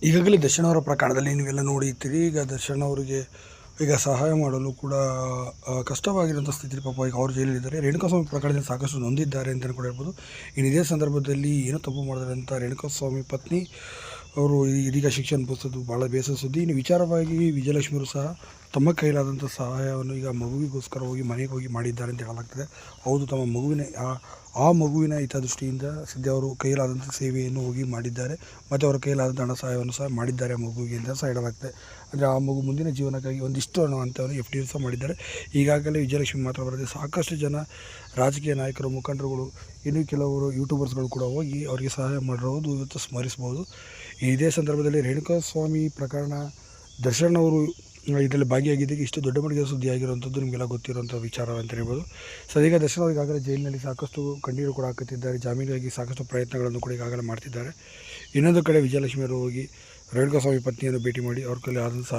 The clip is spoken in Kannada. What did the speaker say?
ಈಗಾಗಲೇ ದರ್ಶನ್ ಅವರ ಪ್ರಕರಣದಲ್ಲಿ ನೀವೆಲ್ಲ ನೋಡಿರ್ತೀರಿ. ಈಗ ದರ್ಶನ್ ಅವರಿಗೆ ಈಗ ಸಹಾಯ ಮಾಡಲು ಕೂಡ ಕಷ್ಟವಾಗಿರುವಂಥ ಸ್ಥಿತಿ. ಪಾಪ ಈಗ ಅವ್ರು ಜೈಲಲ್ಲಿದ್ದಾರೆ. ರೇಣುಕಾಸ್ವಾಮಿ ಪ್ರಕರಣದಲ್ಲಿ ಸಾಕಷ್ಟು ನೊಂದಿದ್ದಾರೆ ಅಂತಲೂ ಕೂಡ ಹೇಳ್ಬೋದು. ಇನ್ನು ಇದೇ ಸಂದರ್ಭದಲ್ಲಿ ಏನೋ ತಪ್ಪು ಮಾಡಿದ್ದಾರೆ ಅಂತ ರೇಣುಕಾಸ್ವಾಮಿ ಪತ್ನಿ ಅವರು ಇದೀಗ ಶಿಕ್ಷೆ ಅನುಭವಿಸೋದು ಭಾಳ ಬೇಸರ ಸುದ್ದಿ. ಇನ್ನು ವಿಚಾರವಾಗಿ ವಿಜಯಲಕ್ಷ್ಮಿಯವರು ಸಹ ತಮ್ಮ ಕೈಲಾದಂಥ ಸಹಾಯವನ್ನು ಈಗ ಮಗುವಿಗೋಸ್ಕರ ಹೋಗಿ ಮನೆಗೆ ಹೋಗಿ ಮಾಡಿದ್ದಾರೆ ಅಂತ ಹೇಳಲಾಗ್ತದೆ. ಹೌದು, ತಮ್ಮ ಮಗುವಿನ ಆ ಮಗುವಿನ ಹಿತದೃಷ್ಟಿಯಿಂದ ಸದ್ಯ ಅವರು ಕೈಲಾದಂಥ ಸೇವೆಯನ್ನು ಹೋಗಿ ಮಾಡಿದ್ದಾರೆ ಮತ್ತು ಅವರ ಕೈಲಾದಂಥ ಹಣ ಸಹಾಯವನ್ನು ಸಹ ಮಾಡಿದ್ದಾರೆ ಆ ಮಗುವಿಗೆ ಅಂತ ಸಹ ಹೇಳಲಾಗ್ತದೆ. ಅಂದರೆ ಆ ಮಗು ಮುಂದಿನ ಜೀವನಕ್ಕಾಗಿ ಒಂದಿಷ್ಟು ಹಣ ಅಂತವನ್ನು FD ಸಹ ಮಾಡಿದ್ದಾರೆ. ಈಗಾಗಲೇ ವಿಜಯಲಕ್ಷ್ಮಿ ಮಾತ್ರ ಬರದೆ ಸಾಕಷ್ಟು ಜನ ರಾಜಕೀಯ ನಾಯಕರು, ಮುಖಂಡರುಗಳು, ಇನ್ನೂ ಕೆಲವರು ಯೂಟ್ಯೂಬರ್ಸ್ಗಳು ಕೂಡ ಹೋಗಿ ಅವರಿಗೆ ಸಹಾಯ ಮಾಡಿರೋದು ಇವತ್ತು ಸ್ಮರಿಸ್ಬೋದು. ಇದೇ ಸಂದರ್ಭದಲ್ಲಿ ರೇಣುಕಾಸ್ವಾಮಿ ಪ್ರಕರಣ ದರ್ಶನ್ ಅವರು ಇದರಲ್ಲಿ ಭಾಗಿಯಾಗಿದ್ದಕ್ಕೆ ಇಷ್ಟು ದೊಡ್ಡ ಮಟ್ಟಿಗೆ ಸುದ್ದಿಯಾಗಿರುವಂಥದ್ದು ನಿಮಗೆಲ್ಲ ಗೊತ್ತಿರುವಂಥ ವಿಚಾರ ಅಂತ ಹೇಳ್ಬೋದು. ಸದ್ಯ ದರ್ಶನ್ ಅವರು ಈಗಾಗಲೇ ಜೈಲಿನಲ್ಲಿ ಸಾಕಷ್ಟು ಕಣ್ಣೀರು ಕೂಡ ಹಾಕುತ್ತಿದ್ದಾರೆ. ಜಾಮೀನಿಗಾಗಿ ಸಾಕಷ್ಟು ಪ್ರಯತ್ನಗಳನ್ನು ಕೂಡ ಈಗಾಗಲೇ ಮಾಡ್ತಿದ್ದಾರೆ. ಇನ್ನೊಂದು ಕಡೆ ವಿಜಯಲಕ್ಷ್ಮಿಯವರು ಹೋಗಿ ರೇಣುಕಾಸ್ವಾಮಿ ಪತ್ನಿಯನ್ನು ಭೇಟಿ ಮಾಡಿ ಅವ್ರ ಕೈಲಿ ಆದಂಥ